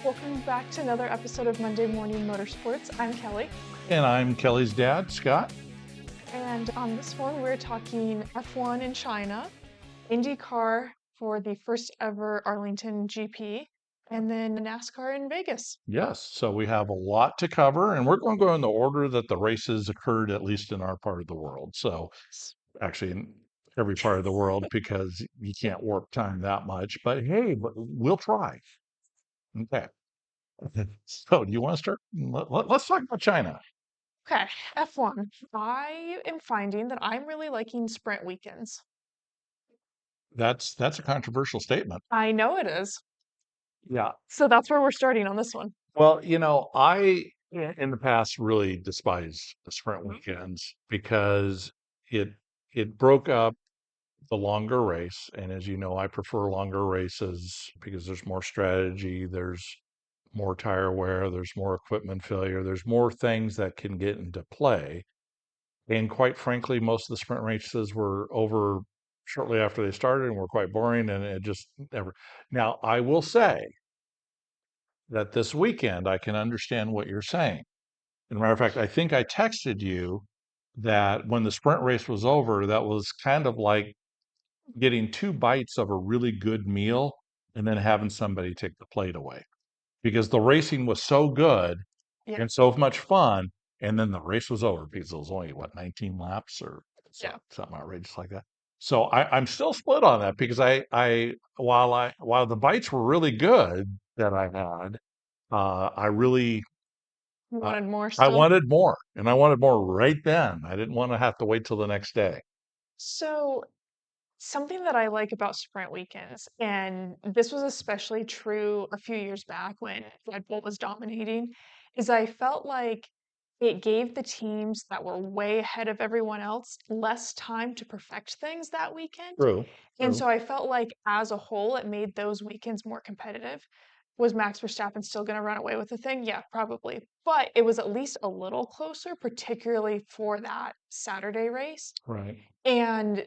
Welcome back to another episode of Monday Morning Motorsports. I'm Kelly. And I'm Kelly's dad, Scott. And on this one, we're talking F1 in China, IndyCar for the first ever Arlington GP, and then NASCAR in Vegas. Yes, so we have a lot to cover, and we're going to go in the order that the races occurred, at least in our part of the world. So, actually, in every part of the world, because you can't warp time that much. But hey, we'll try. Okay. So, do you want to start? Let's talk about China. Okay, F1. I am finding that I'm really liking sprint weekends. That's a controversial statement. I know it is. Yeah. So that's where we're starting on this one. Well, I in the past really despised the sprint weekends because it it broke up the longer race. And as you know, I prefer longer races because there's more strategy, there's more tire wear, there's more equipment failure, there's more things that can get into play. And quite frankly, most of the sprint races were over shortly after they started and were quite boring, and it just never. Now, I will say that this weekend I can understand what you're saying. As a matter of fact, I think I texted you that when the sprint race was over, that was kind of like getting two bites of a really good meal and then having somebody take the plate away because the racing was so good Yeah. and so much fun. And then the race was over because it was only, 19 laps or something outrageous like that. So I'm still split on that because while the bites were really good that I had, I really You wanted more I still? wanted more, and I wanted more right then. I didn't want to have to wait till the next day. So something that I like about sprint weekends, and this was especially true a few years back when Red Bull was dominating, is I felt like it gave the teams that were way ahead of everyone else less time to perfect things that weekend. True. And True. so I felt like as a whole, it made those weekends more competitive. Was Max Verstappen still going to run away with the thing? Yeah, probably. But it was at least a little closer, particularly for that Saturday race. Right. And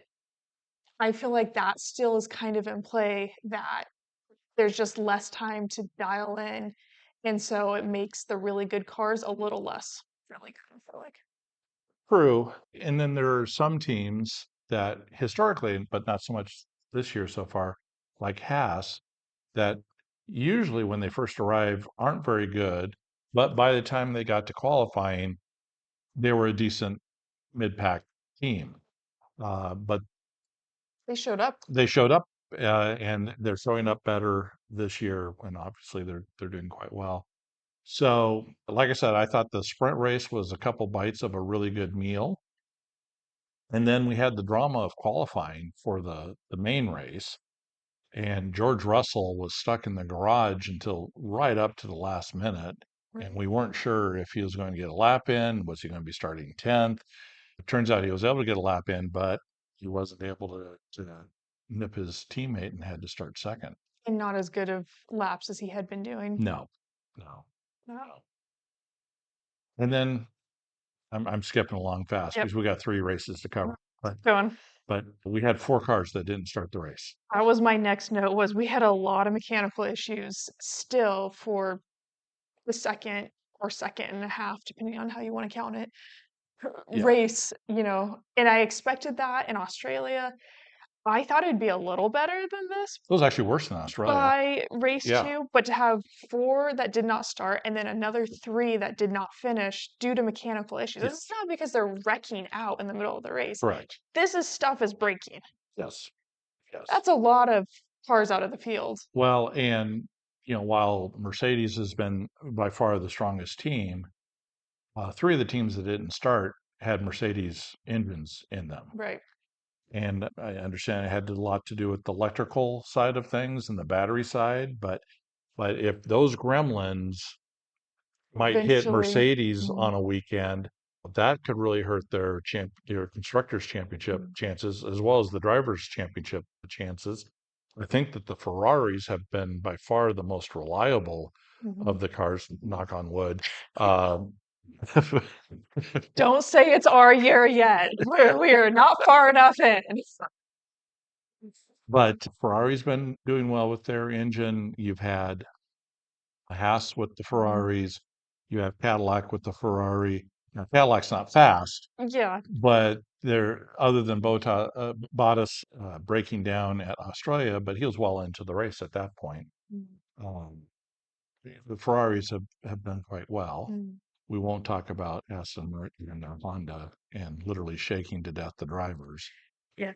I feel like that still is kind of in play, that there's just less time to dial in. And so it makes the really good cars a little less really good, I feel like. True. And then there are some teams that historically, but not so much this year so far, like Haas, that usually when they first arrive aren't very good, but by the time they got to qualifying, they were a decent mid-pack team. But They showed up. they showed up, and they're showing up better this year, and obviously they're doing quite well. So, like I said, I thought the sprint race was a couple bites of a really good meal. And then we had the drama of qualifying for the main race. And George Russell was stuck in the garage until right up to the last minute. And we weren't sure if he was going to get a lap in. Was he going to be starting 10th? It turns out he was able to get a lap in, but he wasn't able to nip his teammate and had to start second. And not as good of laps as he had been doing. No, no. No. And then I'm skipping along fast Yep. because we got three races to cover. Go on. But we had four cars that didn't start the race. That was my next note, was we had a lot of mechanical issues still for the second or second and a half, depending on how you want to count it, Yeah. race, and I expected that in Australia. I thought it'd be a little better than this It was actually worse than Australia. by race Yeah. 2, but to have 4 that did not start and then another 3 that did not finish due to mechanical issues. This is not because they're wrecking out in the middle of the race. Correct. This is stuff is breaking. Yes. Yes. That's a lot of cars out of the field. Well, and while Mercedes has been by far the strongest team, three of the teams that didn't start had Mercedes engines in them. Right. And I understand it had a lot to do with the electrical side of things and the battery side, but if those gremlins might hit Eventually. Mercedes Mhm. on a weekend, that could really hurt their constructors championship chances as well as the drivers championship chances. I think that the Ferraris have been by far the most reliable of the cars, knock on wood. Don't say it's our year yet. We're not far enough in. But Ferrari's been doing well with their engine. You've had Haas with the Mhm. Ferraris. You have Cadillac with the Ferrari. Now, Cadillac's not fast, Yeah, but they're other than Bottas breaking down at Australia, but he was well into the race at that point. mm, Um, the Ferraris have done quite well. mm, We won't talk about Aston Martin and Honda and literally shaking to death the drivers. yeah.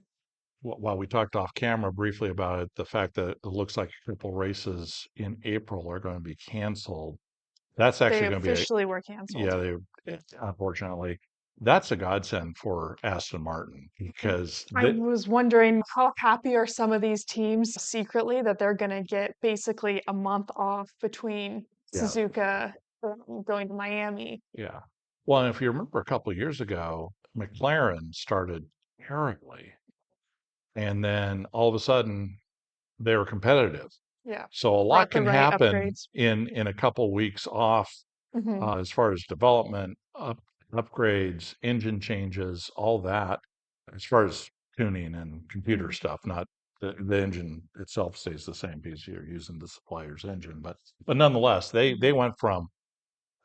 While we talked off camera briefly about it, the fact that it looks like a couple races in April are going to be canceled. That's They actually going to be officially were yeah, canceled. unfortunately, that's a godsend for Aston Martin Mm. because I was wondering how happy are some of these teams secretly that they're going to get basically a month off between yeah, Suzuka going to Miami. yeah. Well, and if you remember a couple of years ago, McLaren started terribly, and then all of a sudden they were competitive. Yeah, So a lot brought the can right happen upgrades. in a couple weeks off Hmm. as far as development, upgrades, engine changes, all that, as far as tuning and computer Hmm. stuff, not the engine itself stays the same because you're using the supplier's engine. But nonetheless, they Hmm. went from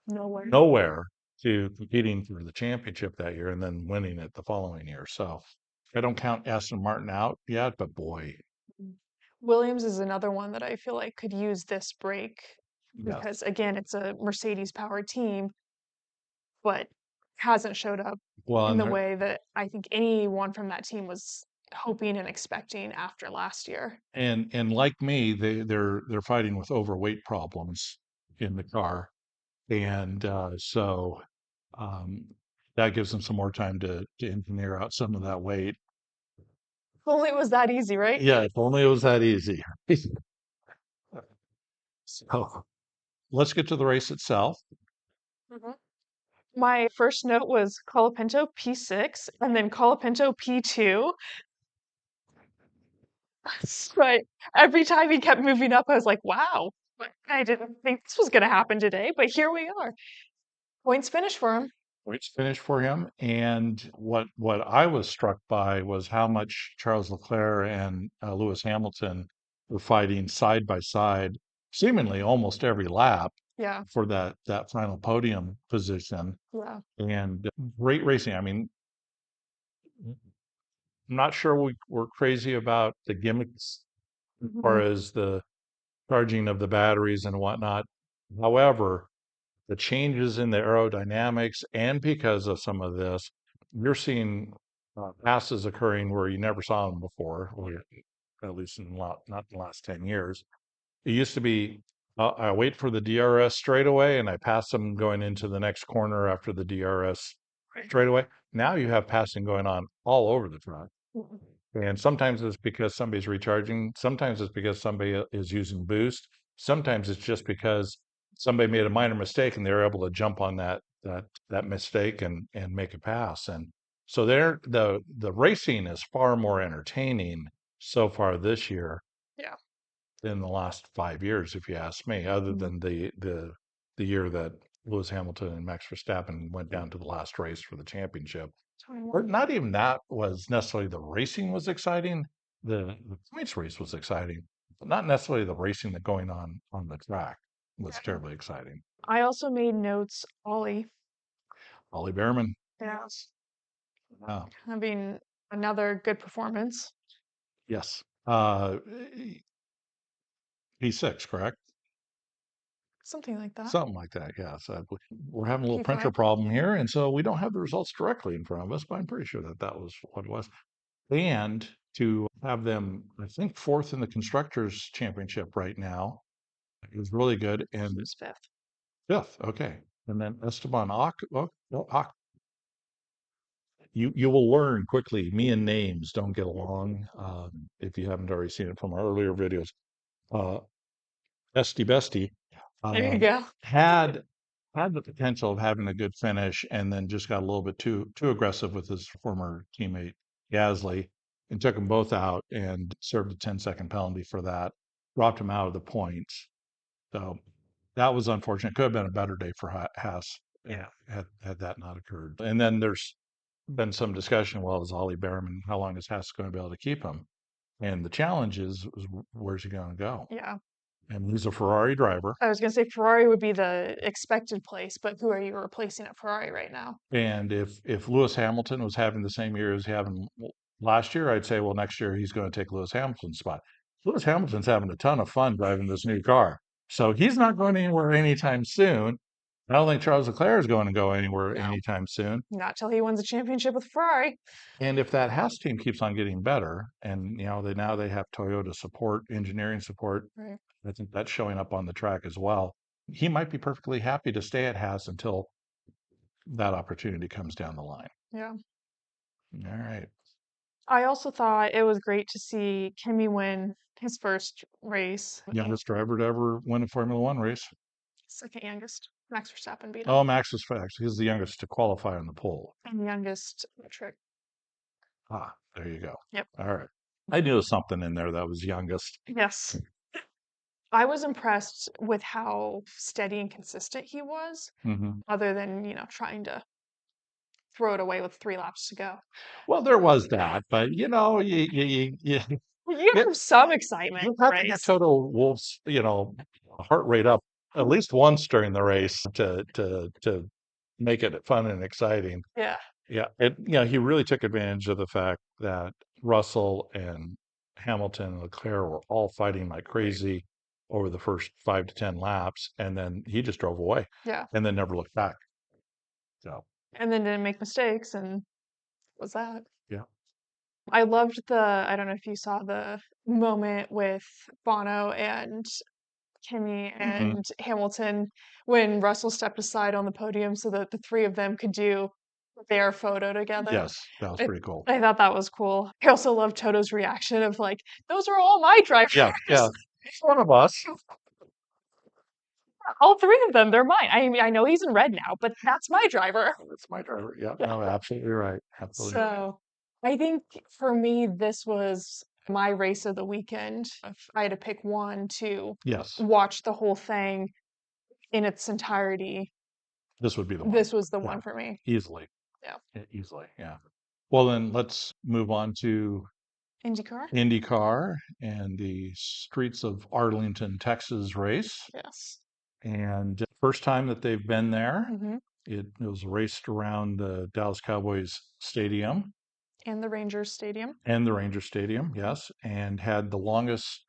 Nowhere. nowhere to competing for the championship that year and then winning it the following year. So I don't count Aston Martin out yet, but boy, Mm. Williams is another one that I feel like could use this break yes. because, again, it's a Mercedes powered team, but hasn't showed up Well, in and the way that I think anyone from that team was hoping and expecting after last year. and like me, they're fighting with overweight problems in the car, and so um, that gives them some more time to engineer out some of that weight. If only it was that easy, right? Yeah, if only it was that easy. So let's get to the race itself. Mhm. My first note was Colapinto P6 and then Colapinto P2. But every time he kept moving up, I was like, wow, I didn't think this was going to happen today, but here we are. Points finish for him. Which finished for him, and what I was struck by was how much Charles Leclerc and Lewis Hamilton were fighting side by side, seemingly almost every lap Yeah, for that final podium position. yeah. And great racing. I mean, I'm not sure we're crazy about the gimmicks as far Mhm. as the charging of the batteries and whatnot. However, the changes in the aerodynamics and because of some of this, you're seeing passes occurring where you never saw them before, or at least not in the last 10 years. It used to be I wait for the DRS straightaway and I pass them going into the next corner after the DRS Right. straightaway. Now you have passing going on all over the track. Mhm. And sometimes it's because somebody's recharging. Sometimes it's because somebody is using boost. Sometimes it's just because somebody made a minor mistake and they're able to jump on that mistake and make a pass. And so there the racing is far more entertaining so far this year Yeah. than the last 5 years, if you ask me, other Mhm. than the year that Lewis Hamilton and Max Verstappen went down to the last race for the championship. Or 21. not even that was necessarily the racing was exciting. The points race was exciting, but not necessarily the racing that going on the track was Yeah. terribly exciting. I also made notes, Ollie. Ollie Bearman, Yes. uh, Having another good performance. yes, P6, correct? Something like that. Something like that. Yeah. So we're having a little printer P5. problem here, and so we don't have the results directly in front of us, but I'm pretty sure that was what it was. And to have them, I think, fourth in the constructors championship right now is really good. He And was fifth. fifth, okay. And then Esteban Ocon, you will learn quickly. Me and names don't get along. If you haven't already seen it from our earlier videos, uh, Esty Bestie There you um, go. had had the potential of having a good finish, and then just got a little bit too aggressive with his former teammate Gasly, and took them both out and served a 10-second penalty for that. Dropped him out of the points. So that was unfortunate. Could have been a better day for Haas. Yeah, had that not occurred. And then there's been some discussion. Well, is Ollie Bearman? How long is Haas going to be able to keep him? And the challenge is where's he going to go? Yeah. and he's a Ferrari driver. I was going to say Ferrari would be the expected place, but who are you replacing at Ferrari right now? And if Lewis Hamilton was having the same year as having last year, I'd say, well, next year he's going to take Lewis Hamilton's spot. Lewis Hamilton's having a ton of fun driving this new car, so he's not going anywhere anytime soon. I don't think Charles Leclerc is going to go anywhere No, anytime soon. not till he wins a championship with Ferrari. And if that Haas team keeps on getting better, and they have Toyota support, engineering support, Right. I think that's showing up on the track as well. He might be perfectly happy to stay at Haas until that opportunity comes down the line. Yeah. All right. I also thought it was great to see Kimi win his first race. Youngest driver to ever win a Formula One race. Second youngest. Max Verstappen beat him. Oh, Max was fast. He's the youngest to qualify on the pole. And youngest trick. Ah, there you go. Yep. All right. I knew there was something in there that was youngest. Yes. I was impressed with how steady and consistent he was, other than, trying to throw it away with 3 laps to go. Well, there was that, but you You have some excitement, you have to right? get Toto Wolff's heart rate up at least once during the race to make it fun and exciting. Yeah. Yeah, he really took advantage of the fact that Russell and Hamilton and Leclerc were all fighting like crazy over the first 5 to 10 laps, and then he just drove away Yeah. and then never looked back. So And then didn't make mistakes, and was that. yeah, I loved I don't know if you saw the moment with Bono and Kimi and Hamilton when Russell stepped aside on the podium so that the three of them could do their photo together. yes, that was I, pretty cool. I thought that was cool. I also love Toto's reaction of like, those are all my drivers. Yeah, he's one of us. All three of them, they're mine. I mean, I know he's in red now, but that's my driver. That's my driver. Yeah, no, absolutely right. Absolutely right. So I think for me, this was my race of the weekend. If I had to pick one to Yes, watch the whole thing in its entirety, this would be the one. this was the Yeah, one for me. easily. Yeah. Easily. Yeah. Well, then let's move on to IndyCar? IndyCar and the streets of Arlington, Texas race. Yes. And first time that they've been there, Hmm. it was raced around the Dallas Cowboys Stadium And the Rangers Stadium. and the Ranger Stadium, yes, and had the longest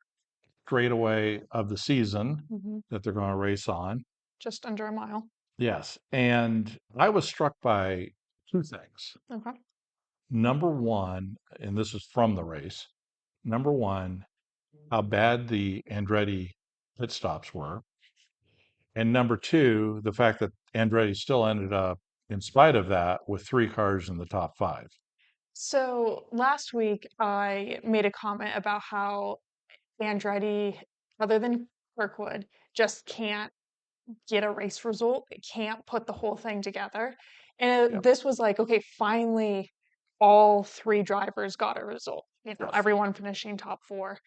straightaway of the season that they're going to race on. Just under a mile. Yes. And I was struck by two things. Okay. Number one, and this is from the race, number one, how bad the Andretti pit stops were. And number two, the fact that Andretti still ended up, in spite of that, with 3 cars in the top 5. So last week, I made a comment about how Andretti, other than Kirkwood, just can't get a race result. It can't put the whole thing together. And Yep. this was like, okay, finally, all 3 drivers got a result. Yes. Everyone finishing top 4.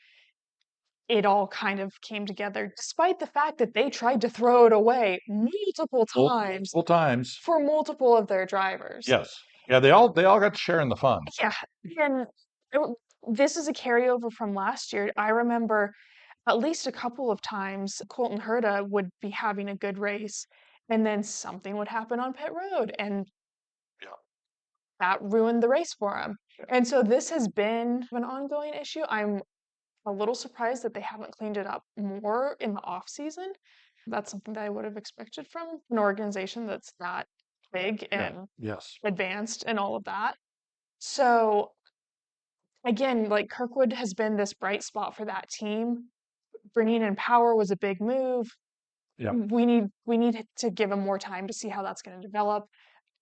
It all kind of came together, despite the fact that they tried to throw it away multiple times Multiple times. for multiple of their drivers. Yes. Yeah, they all got to share in the fun. Yeah, and this is a carryover from last year. I remember at least a couple of times Colton Herta would be having a good race, and then something would happen on pit road, and Yeah. that ruined the race for him. And so this has been an ongoing issue. I'm a little surprised that they haven't cleaned it up more in the off season. That's something that I would have expected from an organization that's that big and Yes. advanced and all of that. So again, like Kirkwood has been this bright spot for that team. Bringing in Power was a big move. Yeah. We need to give him more time to see how that's going to develop.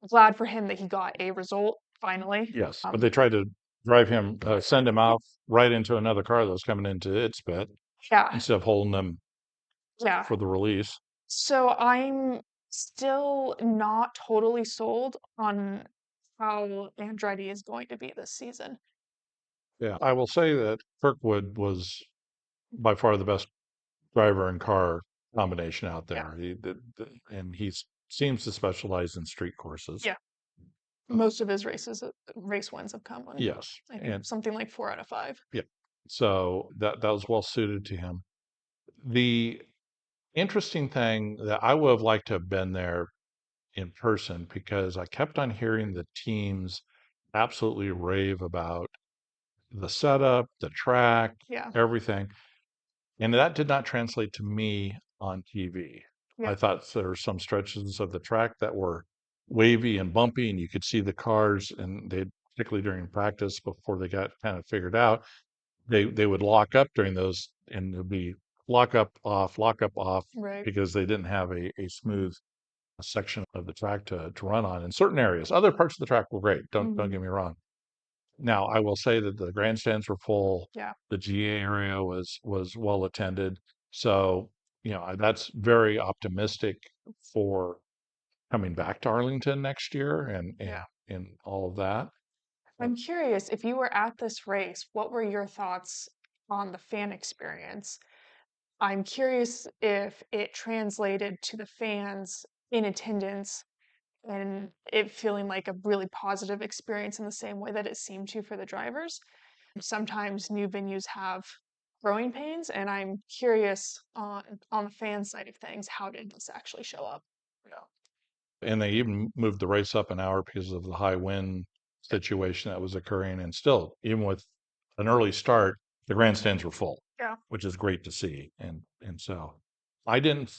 Glad for him that he got a result finally. Yes. But they tried to drive him, send him out right into another car that was coming into its pit Yeah. instead of holding them Yeah. for the release. So I'm still not totally sold on how Andretti is going to be this season. Yeah. I will say that Kirkwood was by far the best driver and car combination out there. And he seems to specialize in street courses. Yeah. Most of his race wins have come on. Yes. I think something like 4 out of 5. Yeah. So that was well suited to him. The interesting thing that I would have liked to have been there in person because I kept on hearing the teams absolutely rave about the setup, the track, Yeah. everything. And that did not translate to me on TV. Yeah. I thought there were some stretches of the track that were wavy and bumpy, and you could see the cars, and they, particularly during practice before they got kind of figured out, they would lock up during those, and it would be lock up, off, Right. because they didn't have a smooth section of the track to run on in certain areas. Other parts of the track were great. Don't Hmm. get me wrong. Now, I will say that the grandstands were full. Yeah. The GA area was well attended. So, that's very optimistic for coming back to Arlington next year and Yeah. all of that. Uh, I'm curious, if you were at this race, what were your thoughts on the fan experience? I'm curious if it translated to the fans in attendance and it feeling like a really positive experience in the same way that it seemed to for the drivers. Sometimes new venues have growing pains, and I'm curious on the fan side of things, how did this actually show up? yeah. And they even moved the race up an hour because of the high wind situation that was occurring. And still, even with an early start, the grandstands were full, Yeah. which is great to see. And so I didn't,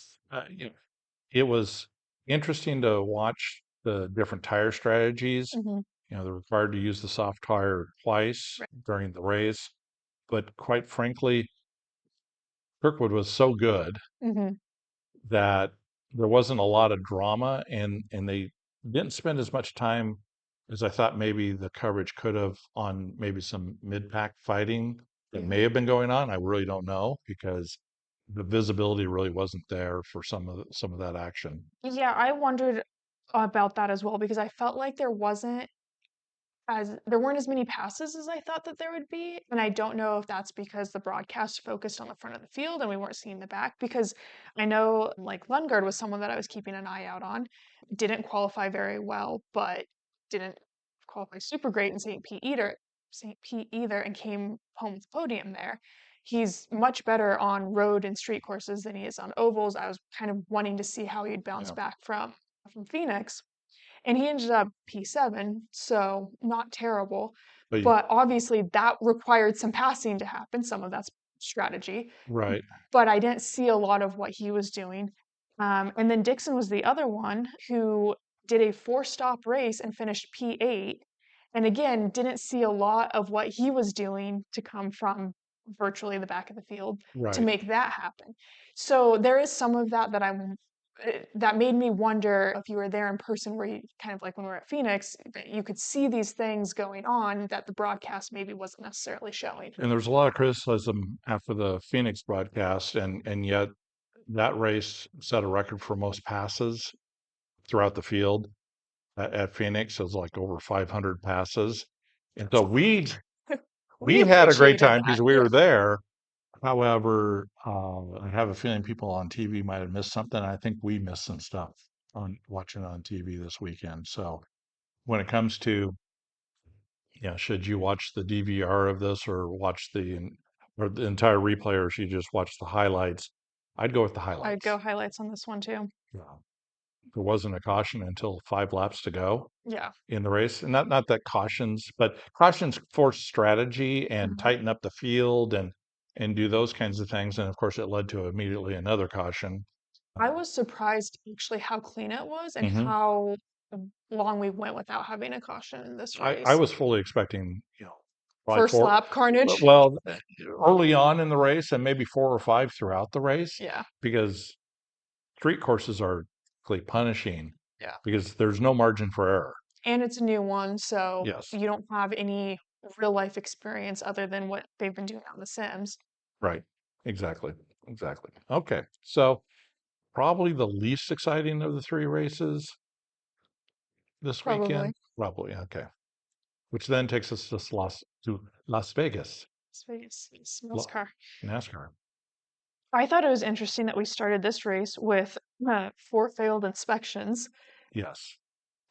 it was interesting to watch the different tire strategies. Hmm. They're required to use the soft tire twice Right. during the race. But quite frankly, Kirkwood was so good Hmm. that there wasn't a lot of drama, and they didn't spend as much time as I thought maybe the coverage could have on maybe some mid-pack fighting that Yeah. may have been going on. I really don't know because the visibility really wasn't there for some of that action. Yeah, I wondered about that as well because I felt like there weren't as many passes as I thought that there would be. And I don't know if that's because the broadcast focused on the front of the field and we weren't seeing the back. Because I know like Lundgaard was someone that I was keeping an eye out on. Didn't qualify very well, but didn't qualify super great in St. Pete either, and came home with podium there. He's much better on road and street courses than he is on ovals. I was kind of wanting to see how he'd bounce Yeah. back from Phoenix, and he ended up P7, so not terrible. But But obviously, that required some passing to happen. Some of that's strategy, right, but I didn't see a lot of what he was doing. And then Dixon was the other one who did a four-stop race and finished P8. And again, didn't see a lot of what he was doing to come from virtually the back of the field to right. make that happen. So there is some of that that made me wonder if you were there in person, where you kind of like when we were at Phoenix, that you could see these things going on that the broadcast maybe wasn't necessarily showing. And there's a lot of criticism after the Phoenix broadcast, and yet that race set a record for most passes throughout the field at Phoenix. It was like over 500 passes. And so We we had a great appreciated time that. because we Yeah. were there. However, I have a feeling people on TV might have missed something. I think we missed some stuff on watching on TV this weekend. So when it comes to, should you watch the DVR of this or or the entire replay, or should you just watch the highlights? I'd go with the I'd go highlights. highlights on this one too. Yeah. There wasn't a caution until 5 laps to go Yeah. in the race. And not that cautions, but cautions force strategy and Mhm. tighten up the field and do those kinds of things. And of course, it led to immediately another caution. I was surprised actually how clean it was and Mhm. how long we went without having a caution in this I race. was fully expecting, probably First four. lap carnage. Well, early on in the race, and maybe 4 or 5 throughout the race, Yeah. because street courses are really punishing Yeah. because there's no margin for error. And it's a new one, so Yes, you don't have any real life experience other than what they've been doing on The Sims. right. Exactly. Exactly. Okay. So probably the least exciting of the 3 races this weekend. Probably. Probably. Okay. Which then takes us to Las Vegas, Smells La- car. NASCAR. I thought it was interesting that we started this race with 4 failed inspections. Yes.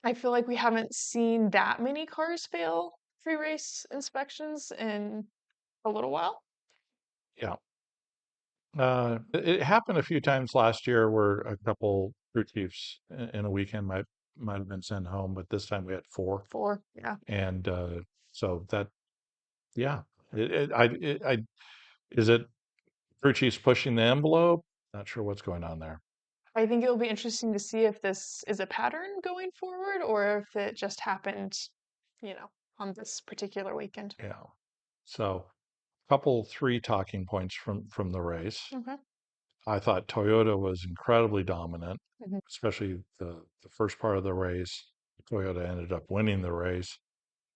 I feel like we haven't seen that many cars fail pre-race inspections in a little while. Yeah. It happened a few times last year where a couple crew chiefs in a weekend might have been sent home, but this time we had four, 4, yeah. and so that yeah, I is it crew chiefs pushing the envelope? Not sure what's going on there. I think it'll be interesting to see if this is a pattern going forward or if it just happened, you know, on this particular weekend. Yeah, so couple three talking points from the race. Okay. I thought Toyota was incredibly dominant, Mhm. especially the first part of the race. Toyota ended up winning the race,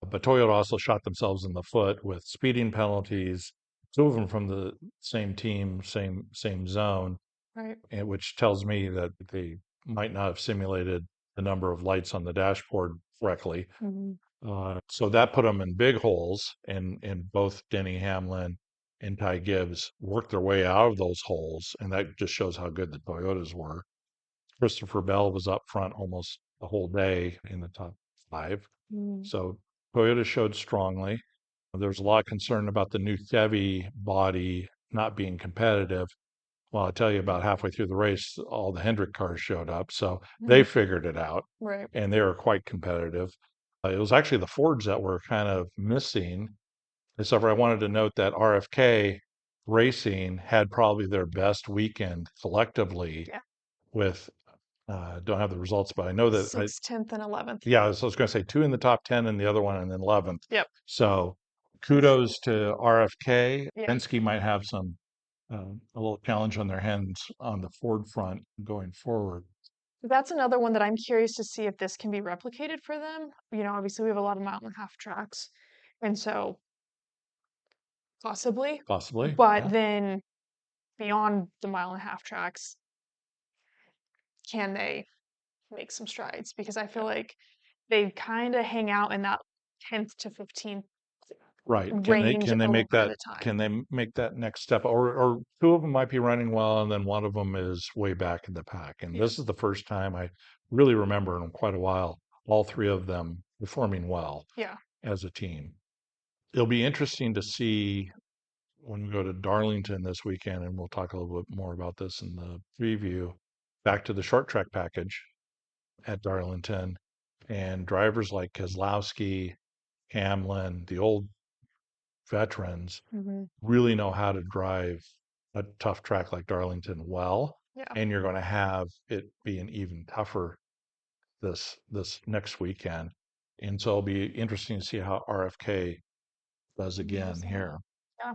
but Toyota also shot themselves in the foot with speeding penalties, two of them from the same team, same zone, Right. and which tells me that they might not have simulated the number of lights on the dashboard correctly. Mhm. So that put them in big holes, and both Denny Hamlin and Ty Gibbs worked their way out of those holes, and that just shows how good the Toyotas were. Christopher Bell was up front almost the whole day in the top five. Mm. So Toyota showed strongly. There was a lot of concern about the new Chevy body not being competitive. Well, I'll tell you about halfway through the race, all the Hendrick cars showed up. So they Mhm. figured it out Right. and they were quite competitive. It was actually the Fords that were kind of missing. Except for I wanted to note that RFK Racing had probably their best weekend collectively Yeah. with, don't have the results, but I know that 6th, 10th, and 11th. yeah, so I was going to say two in the top 10 and the other one in the 11th. Yep. So kudos to RFK. Yeah. Penske might have a little challenge on their hands on the Ford front going forward. That's another one that I'm curious to see if this can be replicated for them. Obviously we have a lot of mile and a half tracks, and so possibly, Possibly. but Yeah. then beyond the mile and a half tracks, can they make some strides? Because I feel like they kind of hang out in that 10th to 15th Right. range Can they a lot make that of the time. can they make that next step? Or two of them might be running well and then one of them is way back in the pack. And Yeah. this is the first time I really remember in quite a while all three of them performing well Yeah. as a team. It'll be interesting to see when we go to Darlington this weekend, and we'll talk a little bit more about this in the preview, back to the short track package at Darlington. And drivers like Keselowski, Hamlin, the old veterans Hmm. really know how to drive a tough track like Darlington well. Yeah. And you're going to have it being even tougher this next weekend. And so it'll be interesting to see how RFK does again Handles that. here. Yeah.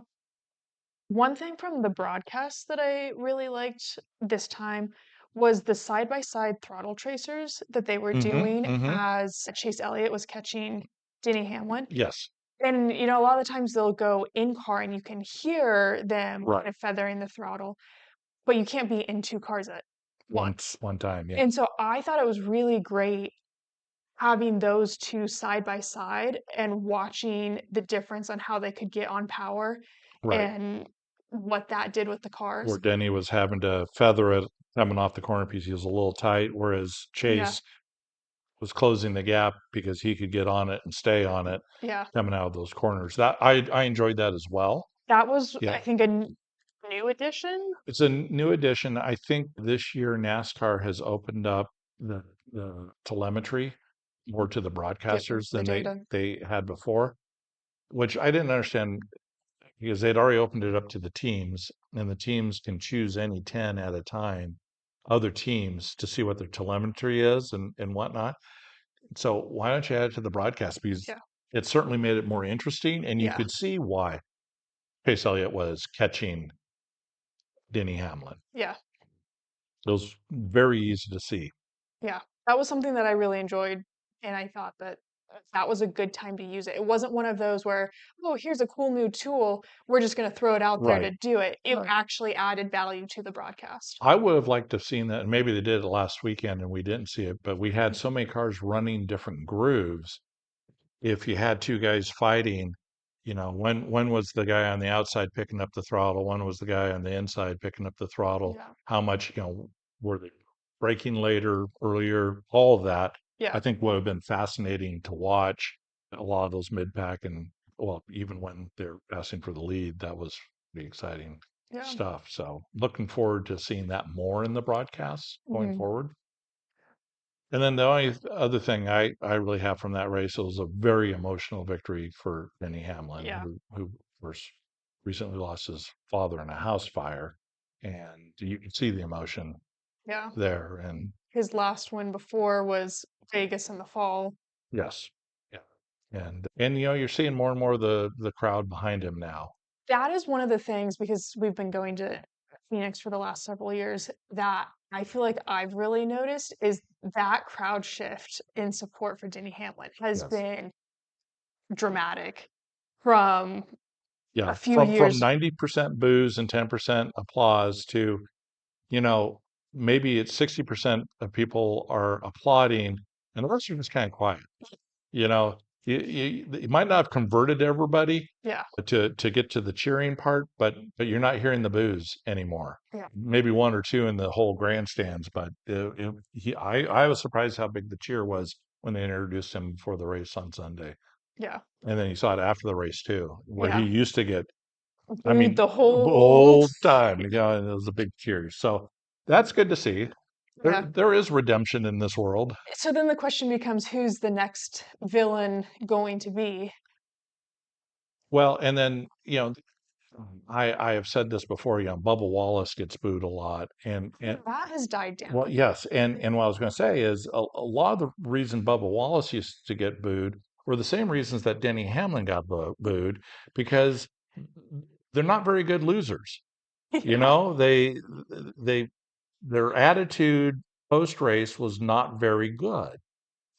One thing from the broadcast that I really liked this time was the side-by-side throttle tracers that they were doing Mm-hmm. as Chase Elliott was catching Denny Hamlin. Yes. And, a lot of the times they'll go in car and you can hear them Right. kind of feathering the throttle, but you can't be in two cars at once. One time. Yeah. And so I thought it was really great having those two side by side and watching the difference on how they could get on power Right. and what that did with the Where cars. Denny was having to feather it coming off the corner piece. He was a little tight, whereas Yeah. Chase was closing the gap because he could get on it and stay on it Yeah. coming out of those corners. That I enjoyed that as well. That was, Yeah. I think, a new addition. It's a new addition. I think this year NASCAR has opened up the telemetry more to the Give broadcasters the than data. they had before, which I didn't understand because they'd already opened it up to the teams, and the teams can choose any 10 at a time, other teams, to see what their telemetry is and whatnot. So why don't you add it to the broadcast? Because Yeah. it certainly made it more interesting, and you Yeah. could see why Chase Elliott was catching Denny Hamlin. Yeah. It was very easy to see. Yeah. That was something that I really enjoyed. And I thought that that was a good time to use it. It wasn't one of those where, oh, here's a cool new tool. We're just going to throw it out there to Right. do it. It Right. actually added value to the broadcast. I would have liked to have seen that, and maybe they did it last weekend and we didn't see it, but we had so many cars running different grooves. If you had two guys fighting, when was the guy on the outside picking up the throttle? When was the guy on the inside picking up the throttle? Yeah. How much, were they braking later, earlier? All of that, I Yeah. think would have been fascinating to watch. A lot of those mid pack and, well, even when they're passing for the lead, that was pretty exciting. Yeah. stuff. So looking forward to seeing that more in the broadcasts going Mhm. forward. And then the only other thing I really have from that race was a very emotional victory for Denny Hamlin, Yeah. who of course recently lost his father in a house fire, and you can see the emotion Yeah. there. And His last one before was Vegas in the fall. yes, yeah, and you're seeing more and more of the crowd behind him now. That is one of the things, because we've been going to Phoenix for the last several years, that I feel like I've really noticed is that crowd shift in support for Denny Hamlin has Yes, been dramatic from yeah, a few from years. 90% booze and 10% applause to you know maybe it's 60% of people are applauding and the rest are just kind of quiet. You know, you might not have converted everybody Yeah. to get to the cheering part, but you're not hearing the boos anymore. Yeah. Maybe one or two in the whole grandstands, but I was surprised how big the cheer was when they introduced him before the race on Sunday, Yeah. and then you saw it after the race too, where he Yeah. used to get, I Booed mean, the whole. old time, and it was a big cheer. So that's good to see. Yeah. There is redemption in this world. So then the question becomes, who's the next villain going to be? Well, and then I have said this before, Bubba Wallace gets booed a lot. And That has died well, down. yes. And what I was going to say is a lot of the reason Bubba Wallace used to get booed were the same reasons that Denny Hamlin got booed because they're not very good losers. You Yeah. know, they, their attitude post race was not very good.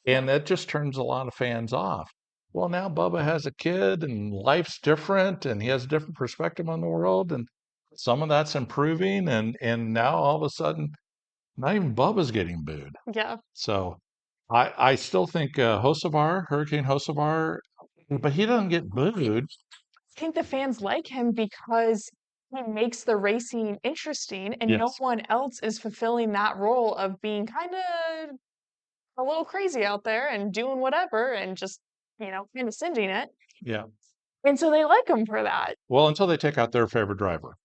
Yeah. And that just turns a lot of fans off. Well, now Bubba has a kid and life's different and he has a different perspective on the world and some of that's improving and now all of a sudden not even Bubba's getting booed. Yeah. So I still think Hurricane Hocevar, but he doesn't get booed. I think the fans like him because he makes the racing interesting, and no Yes. one else is fulfilling that role of being kind of a little crazy out there and doing whatever and just, kind of sending it. Yeah. And so they like him for that. Well, until they take out their favorite driver.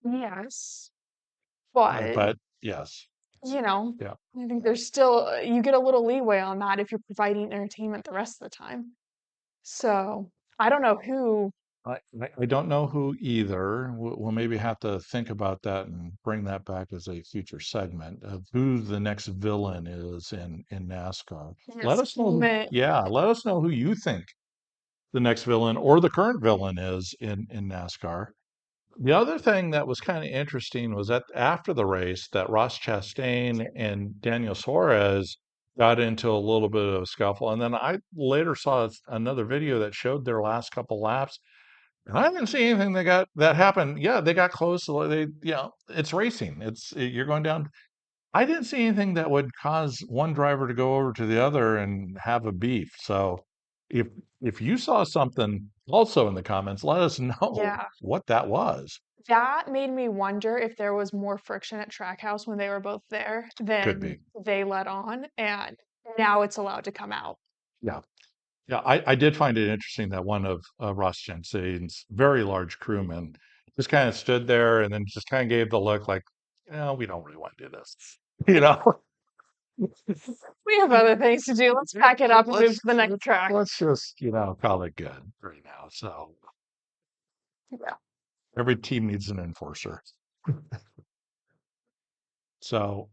Yes. But, But yes. you know, Yeah. I think there's still, you get a little leeway on that if you're providing entertainment the rest of the time. So I don't know who. I don't know who either. We'll maybe have to think about that and bring that back as a future segment of who the next villain is in NASCAR. Let Yes, us know who, yeah, let us know who you think the next villain or the current villain is in NASCAR. The other thing that was kind of interesting was that after the race, that Ross Chastain and Daniel Suarez got into a little bit of a scuffle, and then I later saw another video that showed their last couple laps and I didn't see anything that happened. Yeah, they got close. It's racing. You're going down. I didn't see anything that would cause one driver to go over to the other and have a beef. So if if you saw something also in the comments, let us know yeah, what that was. that made me wonder if there was more friction at Trackhouse when they were both there Could than be. they let on, and now it's allowed to come out. Yeah. Yeah. I did find it interesting that one of Ross Chastain's very large crewmen just kind of stood there and then just kind of gave the look like, we don't really want to do this. You know? We have other things to do. Let's pack it up and move to let's the next track. let's just call it good right now. So Yeah. every team needs an enforcer. So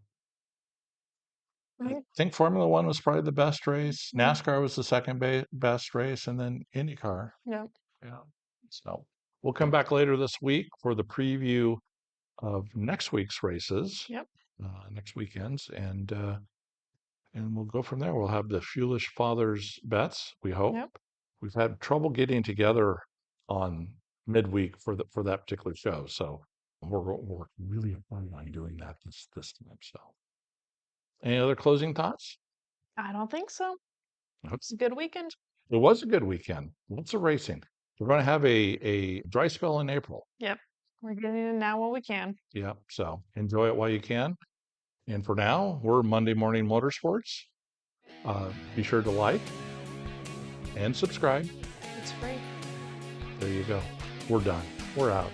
I Right. think Formula One was probably the best race. Mhm. NASCAR was the second best race, and then IndyCar. Yeah. Yeah. So we'll come back later this week for the preview of next week's races, Yep. next weekend's, and we'll go from there. We'll have the Foolish Fathers bets. We hope. Yep. We've had trouble getting together on midweek for that particular show, so we're really planning on doing that this time. So, any other closing thoughts? I don't think so. It's Oops. a good weekend. It was a good weekend. Lots of racing. We're going to have a dry spell in April. Yep. We're getting in now while we can. Yeah, so enjoy it while you can. And for now, we're Monday Morning Motorsports. Be sure to like and subscribe. It's free. There you go. We're done. We're out.